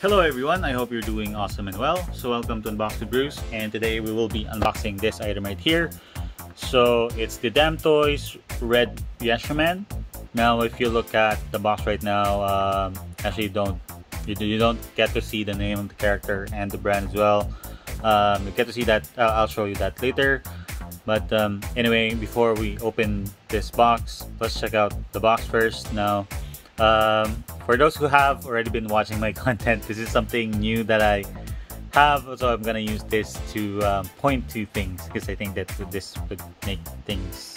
Hello everyone, I hope you're doing awesome and well. So welcome to Unbox with Bruce, and today we will be unboxing this item right here. So it's the DAMTOYS Red Yashaman. Now if you look at the box right now, actually you don't get to see the name of the character and the brand as well. You get to see that, I'll show you that later. But anyway, before we open this box, let's check out the box first. Now for those who have already been watching my content, this is something new that I have, so I'm gonna use this to point to things, because I think that this would make things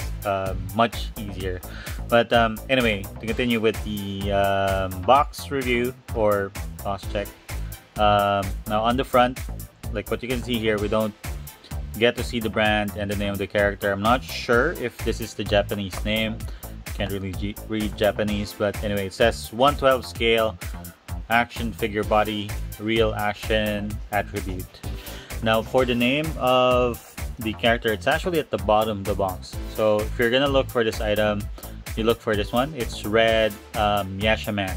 much easier. But anyway, to continue with the box review or box check, now on the front, like what you can see here, we don't get to see the brand and the name of the character. I'm not sure if this is the Japanese name. Can't really read Japanese, but anyway, it says 1/12 scale action figure body, real action attribute. Now for the name of the character, it's actually at the bottom of the box. So if you're gonna look for this item, you look for this one. It's Red Yashaman.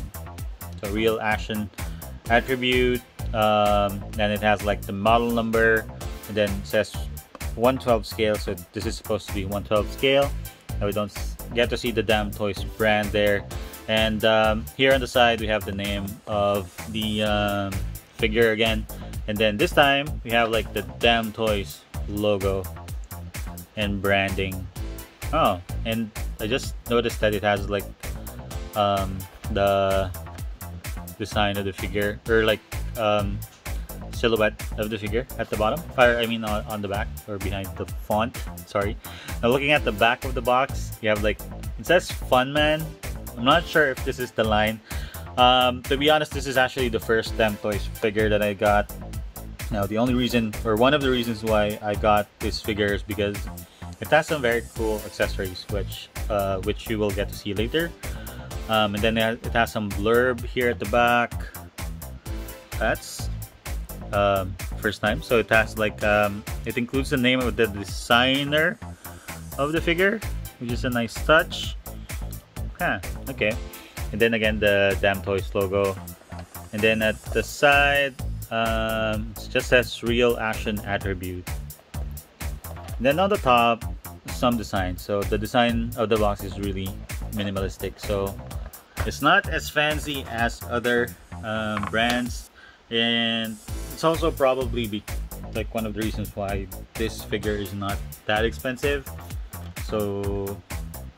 So real action attribute. Then it has like the model number, and then it says 1/12 scale. So this is supposed to be 1/12 scale. Now we don't get to see the DAMTOYS brand there, and here on the side we have the name of the figure again, and then this time we have like the DAMTOYS logo and branding. Oh, and I just noticed that it has like the design of the figure, or like silhouette of the figure at the bottom, or I mean on the back, or behind the font, sorry. Now looking at the back of the box, you have like, it says Fun Man. I'm not sure if this is the line. To be honest, this is actually the first DAMTOYS figure that I got. Now the only reason, or one of the reasons why I got this figure, is because it has some very cool accessories, which you will get to see later. And then it has some blurb here at the back. That's first time. So it has like it includes the name of the designer of the figure, which is a nice touch. Okay. And then again the DAMTOYS logo, and then at the side it just says real action attribute. And then on the top, some design. So the design of the box is really minimalistic, so it's not as fancy as other brands, and it's also probably like one of the reasons why this figure is not that expensive. So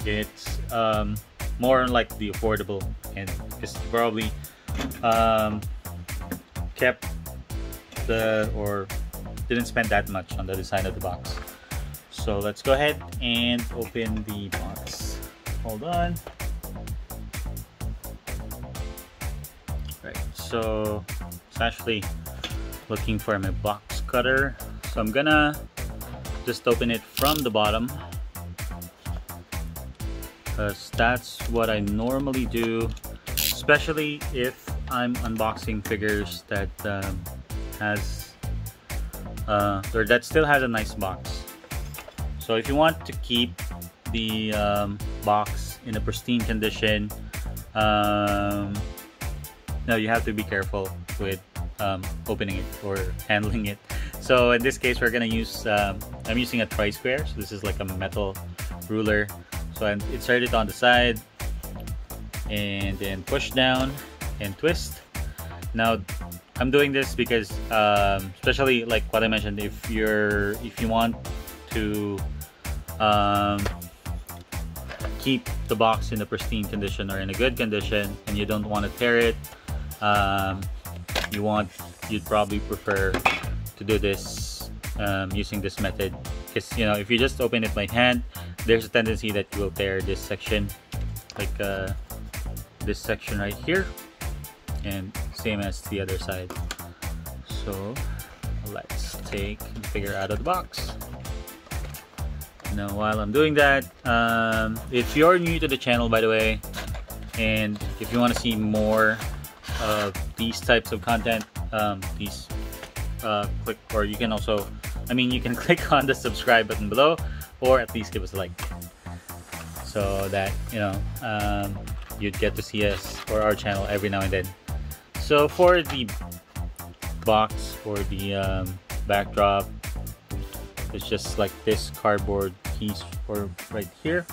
it's more like the affordable, and it's probably kept or didn't spend that much on the design of the box. So let's go ahead and open the box. Hold on. Right, so it's actually looking for my box cutter, so I'm gonna just open it from the bottom, because that's what I normally do, especially if I'm unboxing figures that or that still has a nice box. So if you want to keep the box in a pristine condition, now you have to be careful with opening it or handling it. So in this case, we're gonna use I'm using a tri-square, so this is like a metal ruler. So I insert it on the side and then push down and twist. Now I'm doing this because especially like what I mentioned, if you want to keep the box in a pristine condition or in a good condition, and you don't want to tear it, you'd probably prefer to do this using this method, because you know, if you just open it by hand, there's a tendency that you will tear this section, like this section right here, and same as the other side. So let's take the figure out of the box. Now while I'm doing that, if you're new to the channel, by the way, and if you want to see more of these types of content, please click, or you can also, you can click on the subscribe button below, or at least give us a like, so that you'd get to see us or our channel every now and then. So for the box or the backdrop is just like this cardboard piece or right here.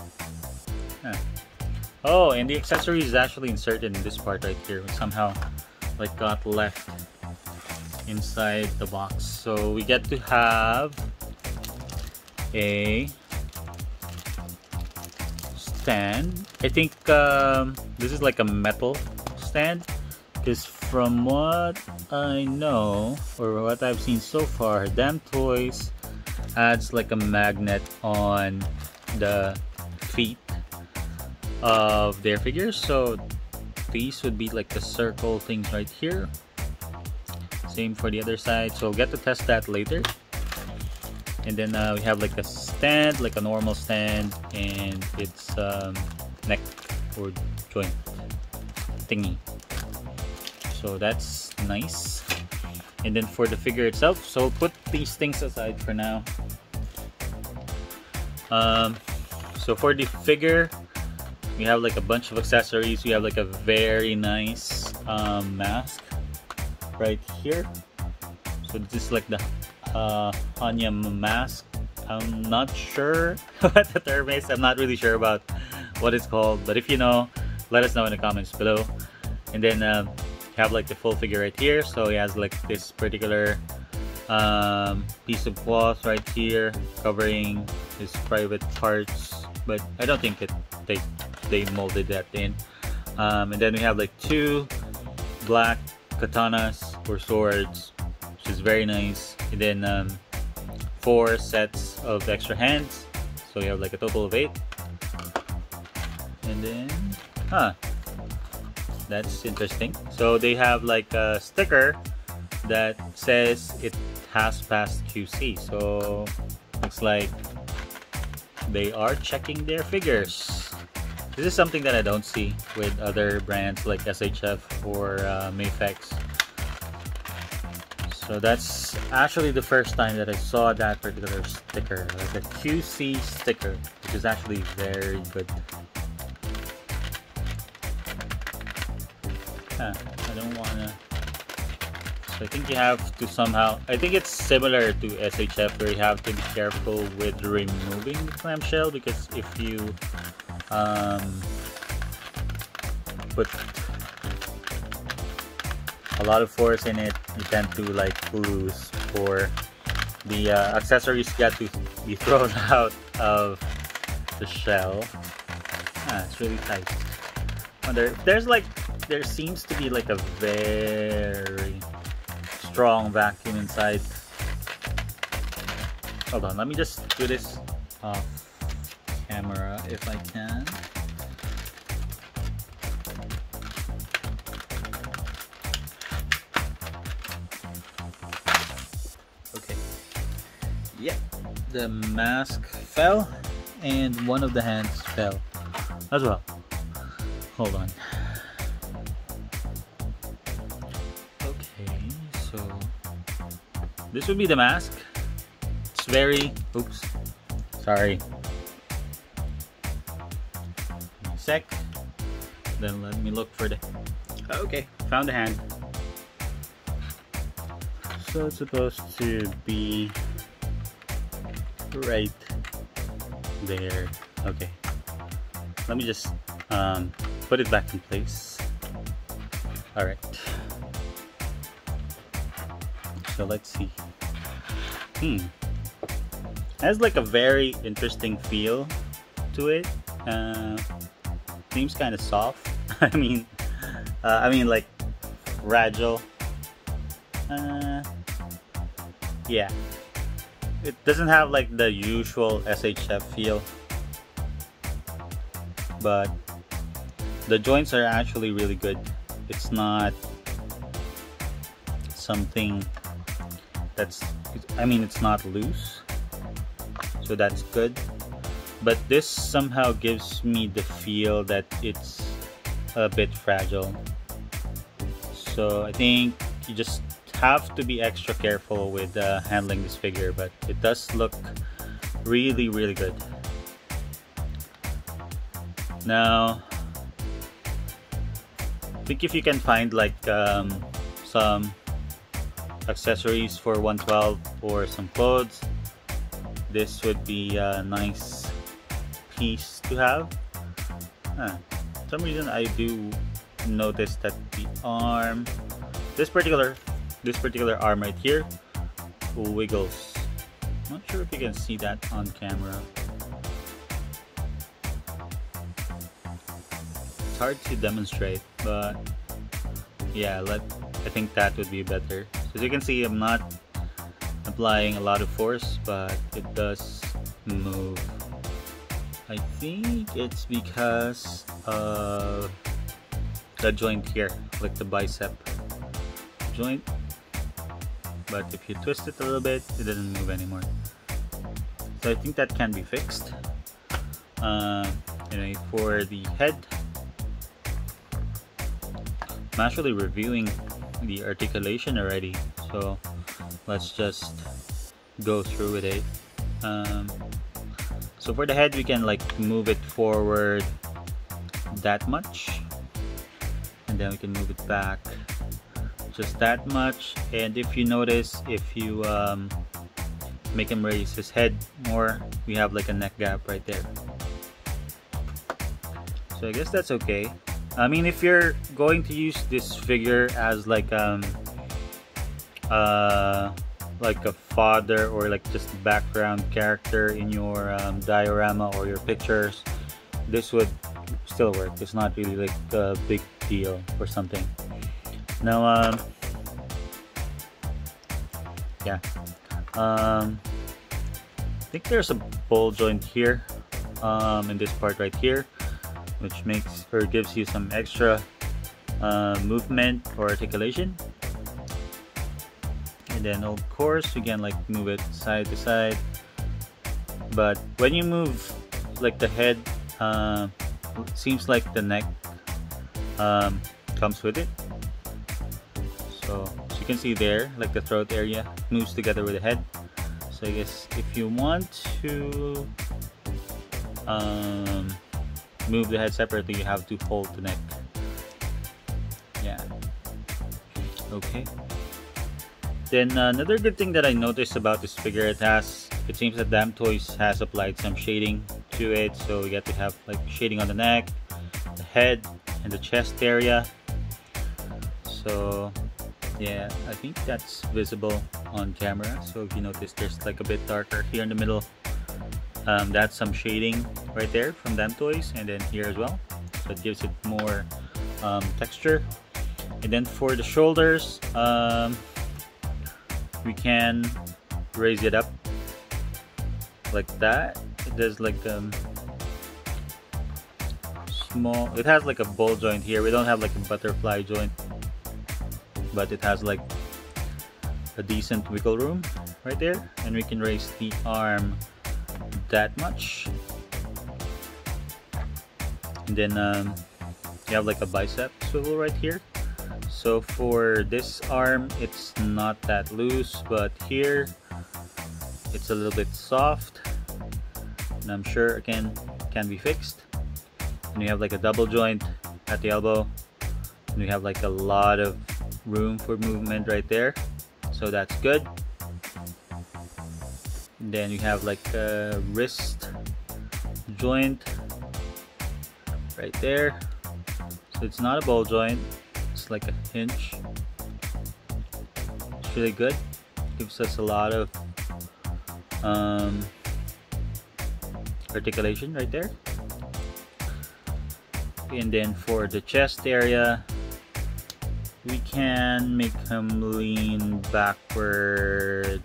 Oh, and the accessory is actually inserted in this part right here. It somehow like got left inside the box. So we get to have a stand. I think this is like a metal stand, because from what I know or what I've seen so far, DAMTOYS adds like a magnet on the feet of their figures. So these would be like the circle things right here. Same for the other side, so we'll get to test that later. And then we have like a stand, like a normal stand, and its neck or joint thingy. So that's nice. And then for the figure itself, so we'll put these things aside for now. So for the figure, we have like a bunch of accessories. We have like a very nice mask right here. So this is like the Hanya mask. I'm not sure what the term is. I'm not really sure about what it's called, but if you know, let us know in the comments below. And then have like the full figure right here. So he has like this particular piece of cloth right here covering his private parts, but I don't think that they molded that in. And then we have like 2 black katanas or swords, which is very nice. And then 4 sets of extra hands, so you have like a total of 8. And then that's interesting. So they have like a sticker that says it has passed QC, so looks like they are checking their figures. This is something that I don't see with other brands like SHF or Mayfex. So that's actually the first time that I saw that particular sticker, like a QC sticker, which is actually very good. I don't wanna. So I think you have to somehow. I think it's similar to SHF, where you have to be careful with removing the clamshell, because if you put a lot of force in it, you tend to like lose, or the accessories get to be thrown out of the shell. It's really tight. There seems to be like a very strong vacuum inside. Hold on, let me just do this off camera if I can. Okay. Yep, the mask fell and one of the hands fell as well. Hold on. Okay, so this would be the mask. It's very, oops, sorry. Sec. Then let me look for the, okay, found the hand. So it's supposed to be right there. Okay, let me just put it back in place. All right, so let's see. It has like a very interesting feel to it. Seems kind of soft. I mean like fragile. Yeah, it doesn't have like the usual SHF feel, but the joints are actually really good. It's not something that's, I mean, it's not loose, so that's good. But this somehow gives me the feel that it's a bit fragile. So I think you just have to be extra careful with handling this figure, but it does look really, really good. Now, I think if you can find like some accessories for 112 or some clothes, this would be a nice piece to have. For some reason I do notice that the arm, this particular arm right here wiggles. Not sure if you can see that on camera. It's hard to demonstrate, but yeah, I think that would be better. So as you can see, I'm not applying a lot of force, but it does move. I think it's because of the joint here, like the bicep joint. But if you twist it a little bit, it doesn't move anymore. So I think that can be fixed. Anyway, for the head, I'm actually reviewing the articulation already, so let's just go through with it. So for the head, we can like move it forward that much, and then we can move it back just that much. And if you notice, if you make him raise his head more, we have like a neck gap right there. So I guess that's okay. I mean, if you're going to use this figure as like a father or like just background character in your diorama or your pictures, this would still work. It's not really like a big deal or something. Now yeah, I think there's a ball joint here in this part right here, which makes or gives you some extra movement or articulation. And then of course you can like move it side to side, but when you move like the head, it seems like the neck comes with it. So as you can see there, like the throat area moves together with the head. So I guess if you want to move the head separately, you have to hold the neck. Yeah. Okay. Then another good thing that I noticed about this figure, it seems that DAMTOYS has applied some shading to it, so you get to have like shading on the neck, the head, and the chest area. So yeah, I think that's visible on camera. So if you notice, there's like a bit darker here in the middle. That's some shading right there from DAMTOYS, and then here as well. So it gives it more texture. And then for the shoulders, we can raise it up like that. It does like small, it has like a ball joint here. We don't have like a butterfly joint, but it has like a decent wiggle room right there, and we can raise the arm that much. And then you have like a bicep swivel right here. So for this arm, it's not that loose, but here it's a little bit soft, and I'm sure again can be fixed. And we have like a double joint at the elbow, and we have like a lot of room for movement right there, so that's good. And then you have like a wrist joint right there, so it's not a ball joint, it's like a hinge. It's really good, gives us a lot of articulation right there. And then for the chest area, we can make him lean backward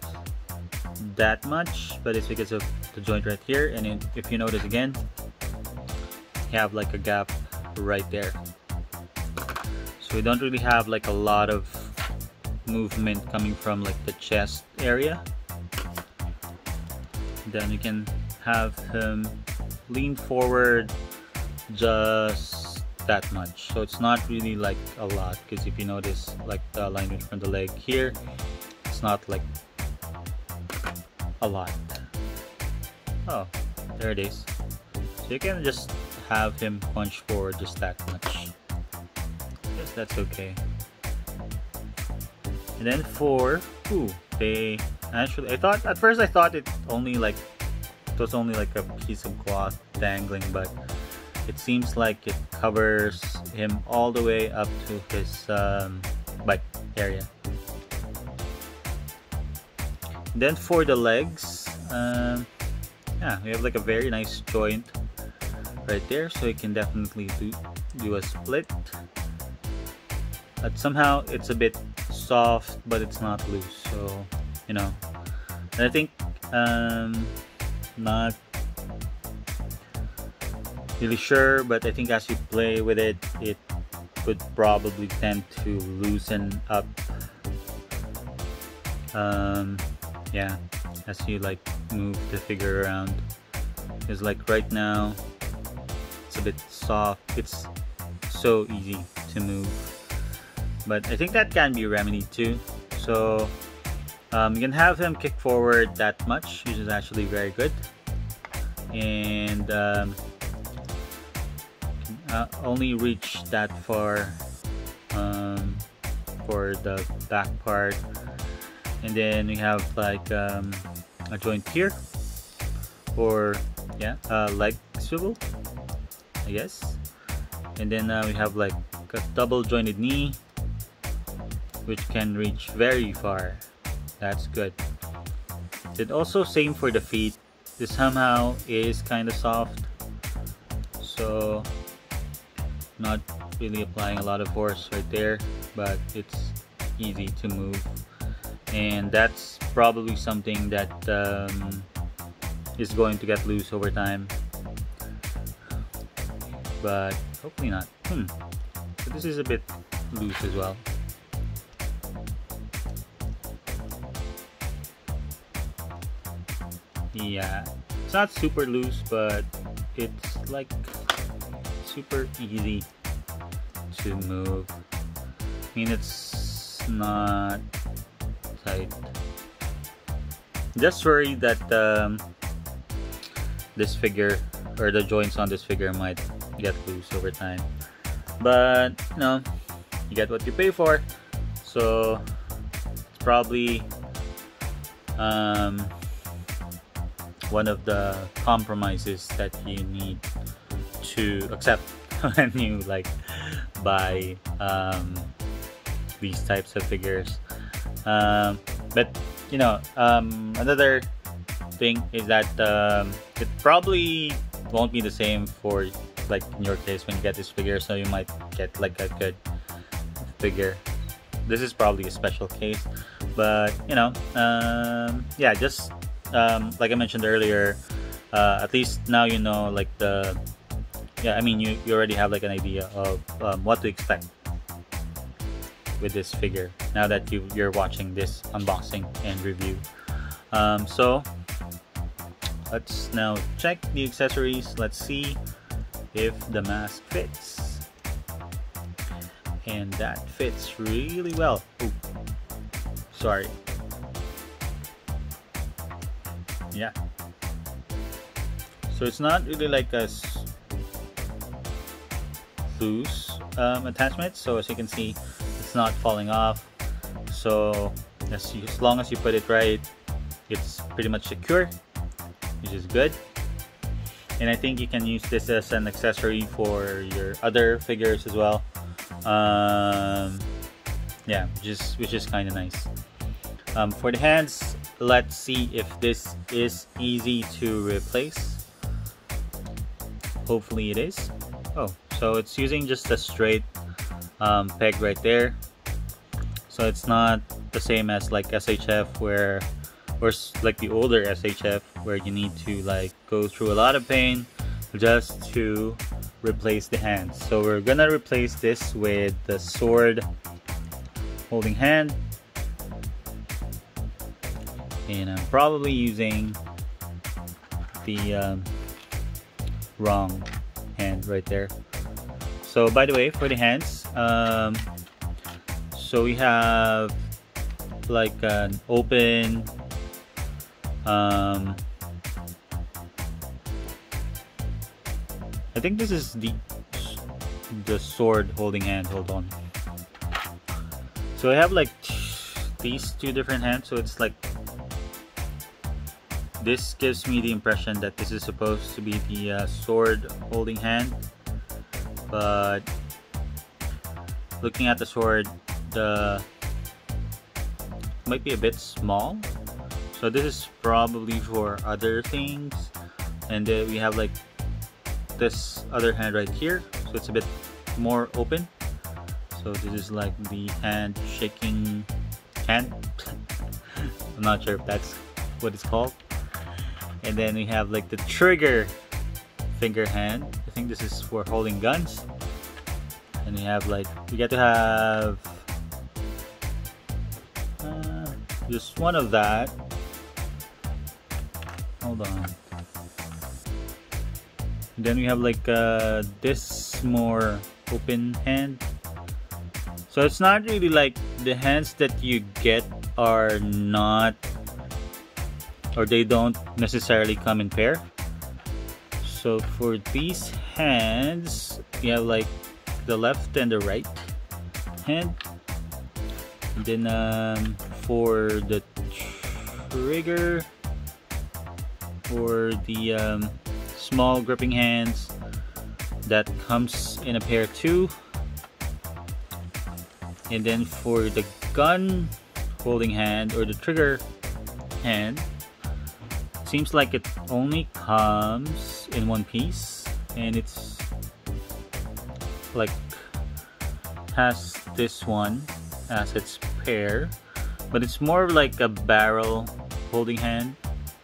that much, but it's because of the joint right here. And then if you notice again, you have like a gap right there, so we don't really have like a lot of movement coming from like the chest area. Then you can have him lean forward just that much, so it's not really like a lot, because if you notice like the alignment from the leg here, it's not like a lot. Oh, there it is. So you can just have him punch forward just that much. Yes, that's okay. And then for they actually, at first I thought it was only like a piece of cloth dangling, but it seems like it covers him all the way up to his butt area. Then for the legs, yeah, we have like a very nice joint right there, so you can definitely do a split. But somehow it's a bit soft, but it's not loose, so you know. And I think not really sure, but I think as you play with it, it would probably tend to loosen up. Yeah, as you like move the figure around. Because like right now, it's a bit soft. It's so easy to move. But I think that can be remedied too. So you can have him kick forward that much, which is actually very good. And only reach that far for the back part. And then we have like a joint here, or yeah, leg swivel, I guess. And then we have like a double jointed knee, which can reach very far. That's good. And also same for the feet. This somehow is kind of soft, so not really applying a lot of force right there, but it's easy to move. And that's probably something that is going to get loose over time, but hopefully not. So this is a bit loose as well. Yeah, it's not super loose, but it's like super easy to move. I mean, it's not tight. Just worried that this figure, or the joints on this figure, might get loose over time, but you know, you get what you pay for. So it's probably one of the compromises that you need to accept when you like buy these types of figures. But you know, another thing is that it probably won't be the same for, like in your case, when you get this figure, so you might get like a good figure. This is probably a special case, but you know, yeah, just like I mentioned earlier, at least now you know, like I mean, you already have like an idea of what to expect with this figure now that you're watching this unboxing and review. So let's now check the accessories. Let's see if the mask fits, and that fits really well. Ooh, sorry. Yeah, so it's not really like a loose attachment, so as you can see, it's not falling off. So as long as you put it right, it's pretty much secure, which is good. And I think you can use this as an accessory for your other figures as well. Yeah, which is kind of nice. For the hands, let's see if this is easy to replace. Hopefully it is. Oh, so it's using just a straight peg right there. So it's not the same as like SHF or like the older SHF, where you need to like go through a lot of pain just to replace the hands. So we're gonna replace this with the sword holding hand, and I'm probably using the wrong hand right there. So by the way, for the hands, so we have like an open I think this is the sword holding hand. Hold on. So I have like these two different hands, so it's like this gives me the impression that this is supposed to be the sword holding hand, but looking at the sword, the might be a bit small, so this is probably for other things. And then we have like this other hand right here, so it's a bit more open. So this is like the hand shaking hand. I'm not sure if that's what it's called. And then we have like the trigger finger hand. I think this is for holding guns. And we have like, we get to have just one of that. Hold on. And then we have like this more open hand. So it's not really like the hands that you get are not, or they don't necessarily come in pair. So for these hands, you have like the left and the right hand. And then for the trigger, or the small gripping hands, that comes in a pair too. And then for the gun holding hand, or the trigger hand, seems like it only comes in one piece, and it's like has this one as its pair, but it's more like a barrel holding hand,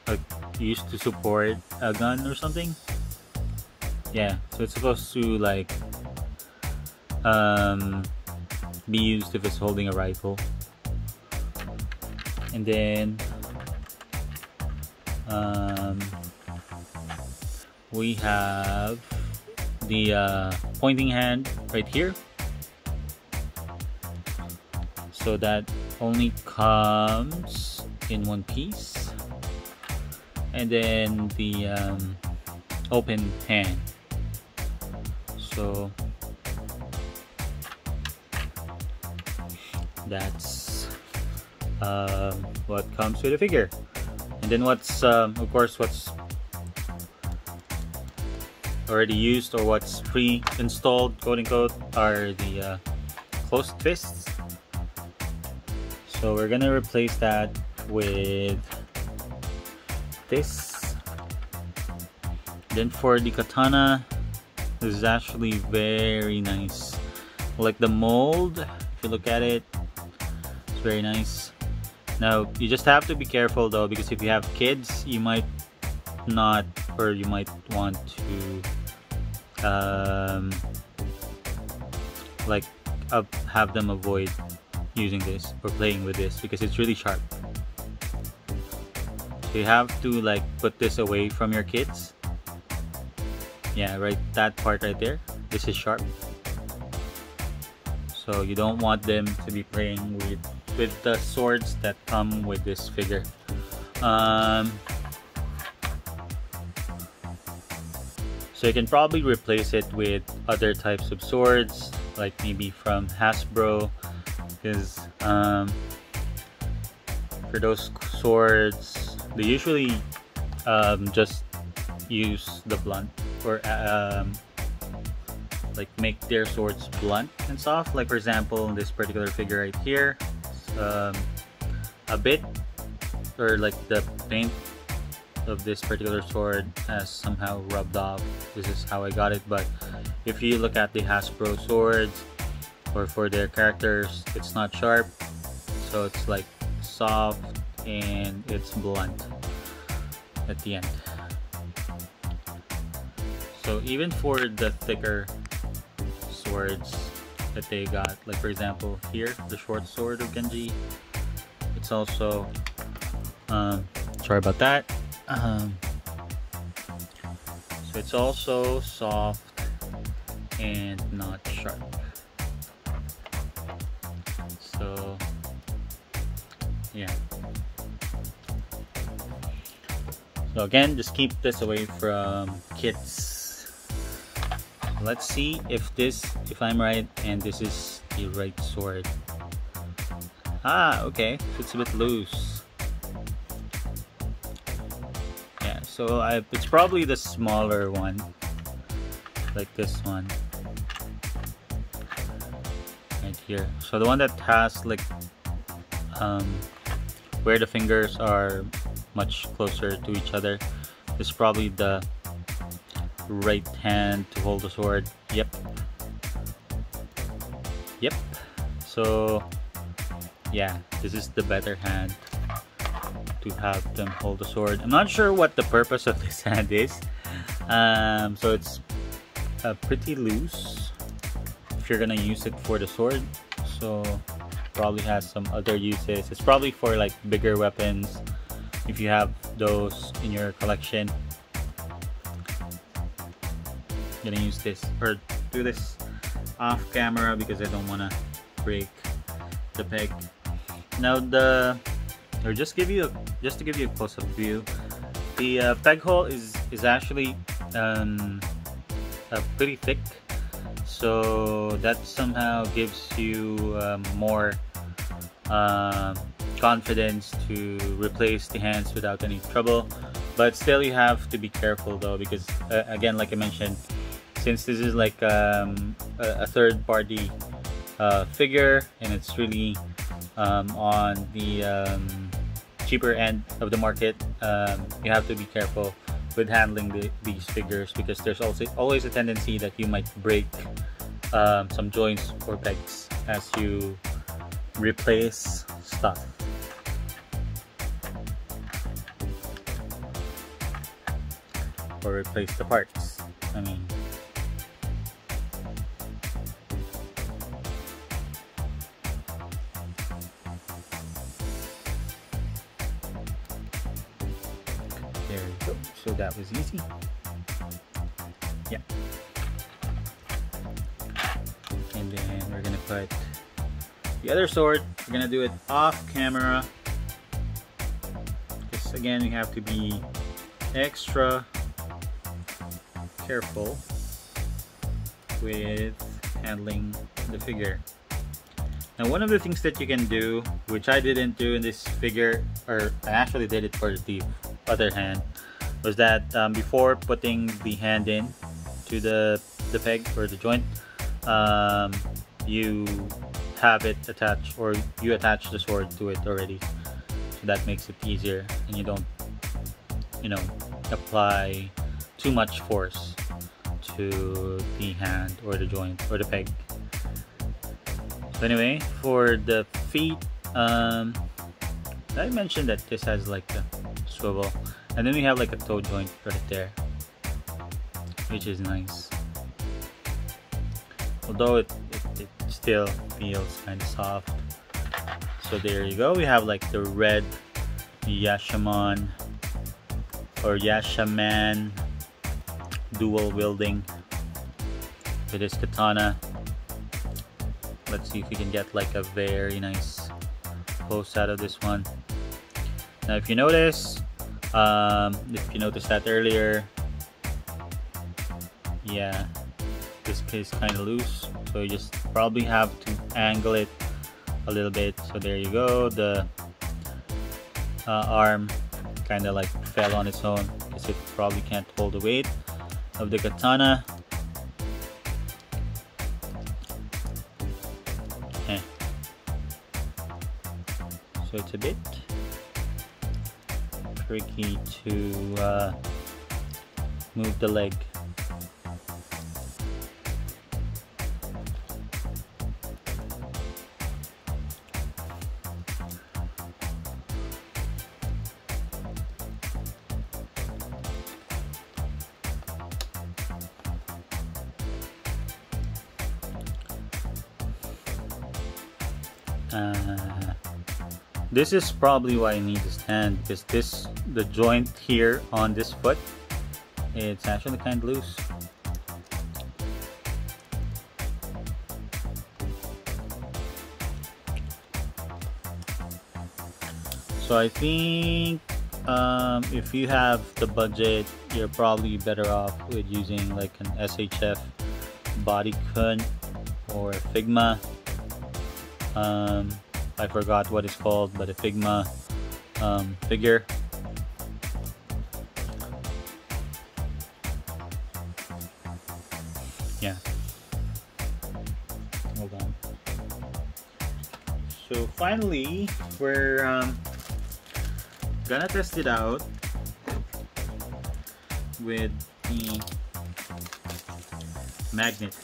like used to support a gun or something. Yeah, so it's supposed to like be used if it's holding a rifle. And then we have the pointing hand right here, so that only comes in one piece. And then the open hand, so that's what comes with the figure. And then what's of course what's already used, or what's pre-installed, quote unquote, are the closed fists. So we're gonna replace that with this. Then for the katana, this is actually very nice. Like the mold, if you look at it, it's very nice. Now you just have to be careful though, because if you have kids, you might not, or you might want to like have them avoid using this or playing with this, because it's really sharp. So you have to like put this away from your kids. Yeah, right, that part right there, this is sharp, so you don't want them to be playing with the swords that come with this figure. So you can probably replace it with other types of swords, like maybe from Hasbro, because for those swords, they usually just use the blunt, or like make their swords blunt and soft. Like for example, this particular figure right here, a bit, or like the paint of this particular sword has somehow rubbed off. This is how I got it, but if you look at the Hasbro swords, or for their characters, it's not sharp, so it's like soft and it's blunt at the end. So even for the thicker swords that they got, like for example here, the short sword of Genji, it's also sorry about that, so it's also soft and not sharp. So yeah, so again, just keep this away from kids. Let's see if I'm right and this is the right sword. Ah, okay, so it's a bit loose. Yeah, so it's probably the smaller one, like this one right here. So the one that has like where the fingers are much closer to each other is probably the right hand to hold the sword. Yep. So yeah, this is the better hand to have them hold the sword. I'm not sure what the purpose of this hand is. So it's pretty loose if you're gonna use it for the sword. So probably has some other uses. It's probably for like bigger weapons if you have those in your collection. I'm gonna use this or do this off camera because I don't want to break the peg. Now just to give you a close-up view, the peg hole is actually pretty thick, so that somehow gives you more confidence to replace the hands without any trouble. But still, you have to be careful though, because again, like I mentioned, since this is like a third-party figure and it's really on the cheaper end of the market, you have to be careful with handling these figures, because there's also always a tendency that you might break some joints or pegs as you replace stuff. Or replace the parts, I mean. There you go. So that was easy. Yeah. And then we're gonna put the other sword. We're gonna do it off camera, because again, you have to be extra careful with handling the figure. Now, one of the things that you can do, which I didn't do in this figure, or I actually did it for the other hand, was that before putting the hand in to the peg or the joint, you have it attached, or you attach the sword to it already, so that makes it easier and you don't, apply too much force to the hand or the joint or the peg. So anyway, for the feet, I mentioned that this has like a swivel, and then we have like a toe joint right there, which is nice, although it still feels kind of soft. So there you go, we have like the Red Yashamon or Yashaman dual wielding with this katana. Let's see if we can get like a very nice close out of this one. Now, if you noticed that earlier, yeah, this is kind of loose, so you just probably have to angle it a little bit. So there you go, the arm kind of like fell on its own because it probably can't hold the weight of the katana. Okay. So it's a bit tricky to move the leg. This is probably why I need this hand, because the joint here on this foot, it's actually kind of loose. So I think if you have the budget, you're probably better off with using like an SHF body kun or Figma. I forgot what it's called, but a Figma figure. Yeah. Hold on. So finally, we're gonna test it out with the magnet.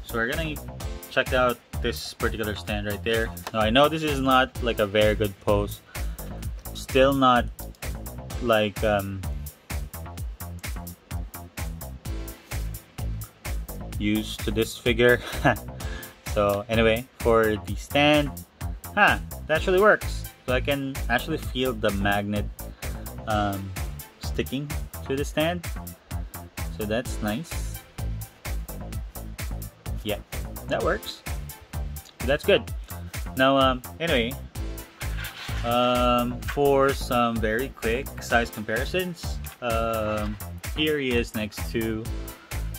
So we're gonna check out this particular stand right there. Now I know this is not like a very good pose. Still not like used to this figure. So anyway, for the stand, that actually works. So I can actually feel the magnet sticking to the stand. So that's nice. Yeah, that works. So that's good. Now anyway, for some very quick size comparisons, here he is next to,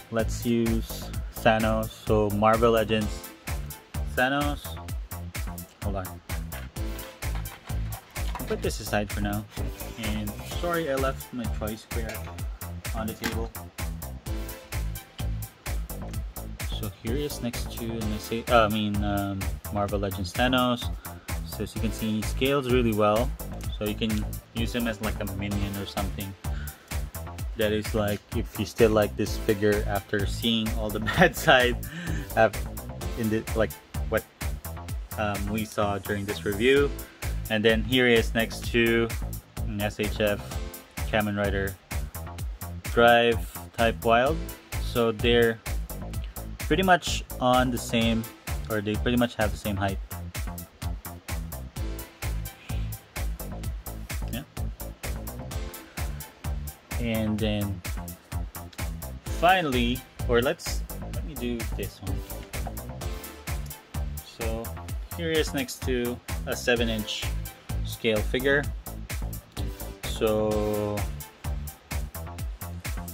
let's use Thanos. So Marvel Legends Thanos. Hold on, I'll put this aside for now. And sorry, I left my toy square on the table. So here he is next to, Marvel Legends Thanos. So as you can see, he scales really well. So you can use him as like a minion or something. That is like, if you still like this figure after seeing all the bad side in the, like what we saw during this review. And then here he is next to an SHF Kamen Rider Drive Type Wild. So they're pretty much on the same, or they pretty much have the same height. Yeah. And then finally, or let me do this one. So here he is next to a 7-inch scale figure. So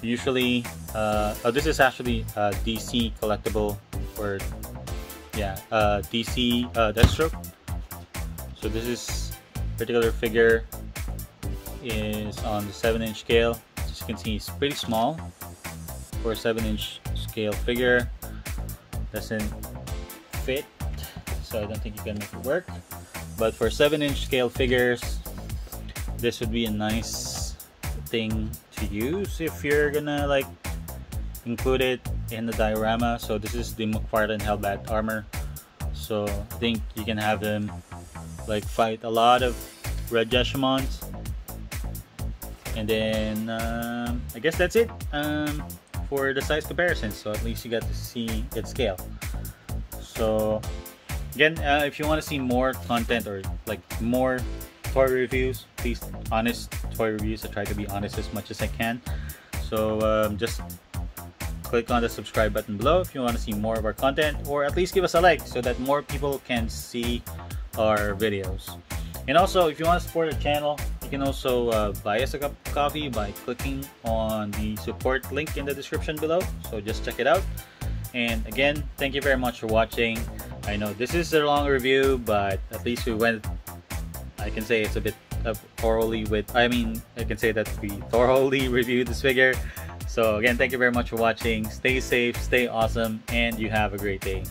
usually this is actually a DC collectible, or DC Deathstroke. So this is particular figure is on the 7-inch scale. As you can see, it's pretty small for a 7-inch scale figure. Doesn't fit, so I don't think you can make it work. But for 7-inch scale figures, this would be a nice thing to use if you're gonna like include it in the diorama. So this is the McFarlane Hellbat armor. So I think you can have him like fight a lot of Red Yashamons. And then I guess that's it for the size comparison. So at least you got to see its scale. So again, if you want to see more content or like more toy reviews, please, honest toy reviews. I try to be honest as much as I can. So just click on the subscribe button below if you want to see more of our content, or at least give us a like so that more people can see our videos. And also, if you want to support our channel, you can also buy us a cup of coffee by clicking on the support link in the description below. So just check it out. And again, thank you very much for watching. I know this is a long review, but at least we went, I can say it's a bit thoroughly with, I can say that we thoroughly reviewed this figure. So again, thank you very much for watching. Stay safe, stay awesome, and you have a great day.